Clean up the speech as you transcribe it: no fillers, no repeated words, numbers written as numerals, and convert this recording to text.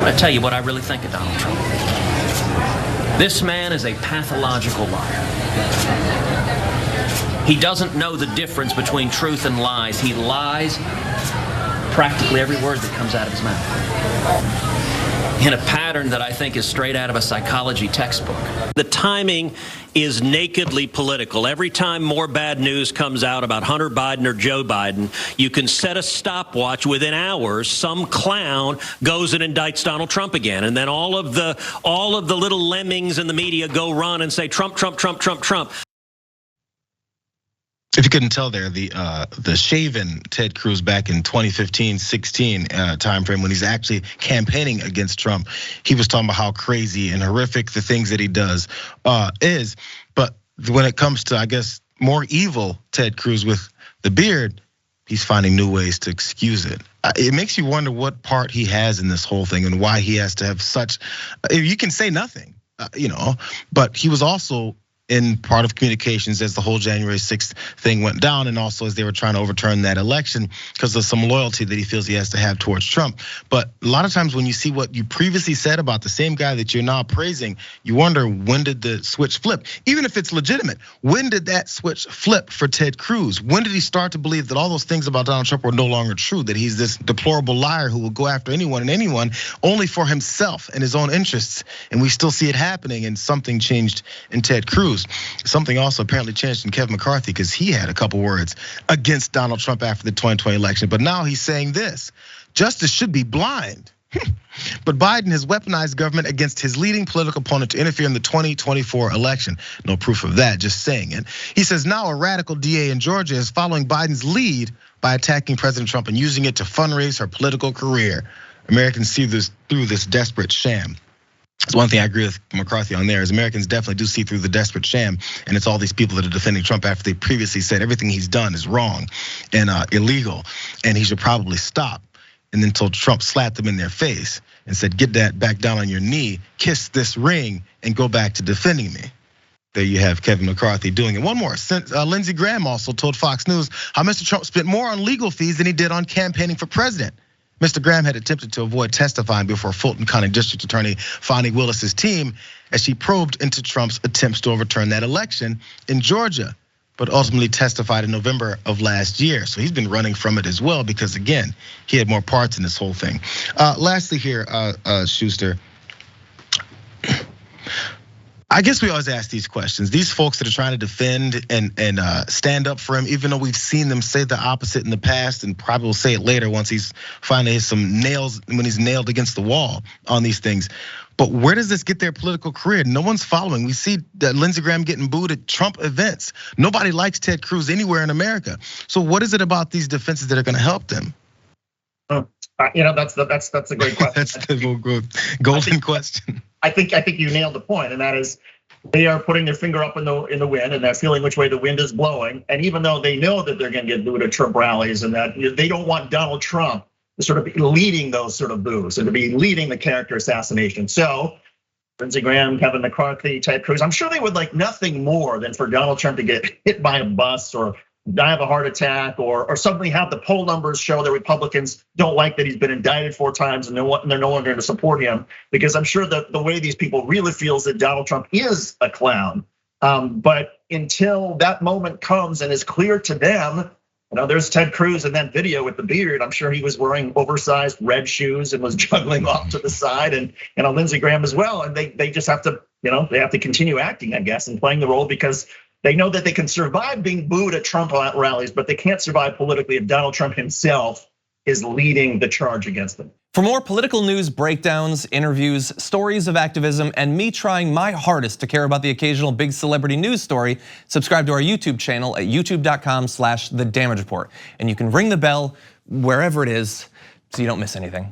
I tell you what I really think of Donald Trump. This man is a pathological liar. He doesn't know the difference between truth and lies. He lies practically every word that comes out of his mouth in a pattern that I think is straight out of a psychology textbook. The timing is nakedly political. Every time more bad news comes out about Hunter Biden or Joe Biden, you can set a stopwatch. Within hours, some clown goes and indicts Donald Trump again. And then all of the little lemmings in the media go run and say, Trump, Trump, Trump, Trump, Trump. If you couldn't tell there, the shaven Ted Cruz back in 2015-16 timeframe when he's actually campaigning against Trump, he was talking about how crazy and horrific the things that he does is. But when it comes to, I guess, more evil Ted Cruz with the beard, he's finding new ways to excuse it. It makes you wonder what part he has in this whole thing and why he has to have such. You can say nothing, but he was also in part of communications as the whole January 6th thing went down, and also as they were trying to overturn that election because of some loyalty that he feels he has to have towards Trump. But a lot of times when you see what you previously said about the same guy that you're now praising, you wonder, when did the switch flip? Even if it's legitimate, when did that switch flip for Ted Cruz? When did he start to believe that all those things about Donald Trump were no longer true, that he's this deplorable liar who will go after anyone and anyone only for himself and his own interests? And we still see it happening, and something changed in Ted Cruz. Something also apparently changed in Kevin McCarthy, because he had a couple words against Donald Trump after the 2020 election. But now he's saying this: justice should be blind. But Biden has weaponized government against his leading political opponent to interfere in the 2024 election. No proof of that, just saying it. He says now a radical DA in Georgia is following Biden's lead by attacking President Trump and using it to fundraise her political career. Americans see this through this desperate sham. That's one thing I agree with McCarthy on there, is Americans definitely do see through the desperate sham, and it's all these people that are defending Trump after they previously said everything he's done is wrong and illegal, and he should probably stop. And then told Trump, slapped them in their face and said, get that back down on your knee, kiss this ring, and go back to defending me. There you have Kevin McCarthy doing it. One more, Lindsey Graham also told Fox News how Mr. Trump spent more on legal fees than he did on campaigning for president. Mr. Graham had attempted to avoid testifying before Fulton County District Attorney Fani Willis's team as she probed into Trump's attempts to overturn that election in Georgia, but ultimately testified in November of last year. So he's been running from it as well, because again, he had more parts in this whole thing. Lastly here, Shuster, I guess we always ask these questions. These folks that are trying to defend and stand up for him, even though we've seen them say the opposite in the past, and probably will say it later once he's finally hit some nails, when he's nailed against the wall on these things. But where does this get their political career? No one's following. We see that Lindsey Graham getting booed at Trump events. Nobody likes Ted Cruz anywhere in America. So what is it about these defenses that are going to help them? That's a great question. That's the golden question. I think you nailed the point, and that is they are putting their finger up in the wind, and they're feeling which way the wind is blowing. And even though they know that they're going to get booed at Trump rallies, and that they don't want Donald Trump to sort of be leading those sort of boos and to be leading the character assassination. So Lindsey Graham, Kevin McCarthy, Ted Cruz, I'm sure they would like nothing more than for Donald Trump to get hit by a bus or die of a heart attack, or suddenly have the poll numbers show that Republicans don't like that he's been indicted 4 times and they're no longer going to support him. Because I'm sure that the way these people really feel is that Donald Trump is a clown. But until that moment comes and is clear to them, there's Ted Cruz in that video with the beard. I'm sure he was wearing oversized red shoes and was juggling off to the side, and Lindsey Graham as well. And they just have to, they have to continue acting, I guess, and playing the role, because they know that they can survive being booed at Trump rallies, but they can't survive politically if Donald Trump himself is leading the charge against them. For more political news breakdowns, interviews, stories of activism, and me trying my hardest to care about the occasional big celebrity news story, subscribe to our YouTube channel at youtube.com/thedamagereport. And you can ring the bell wherever it is so you don't miss anything.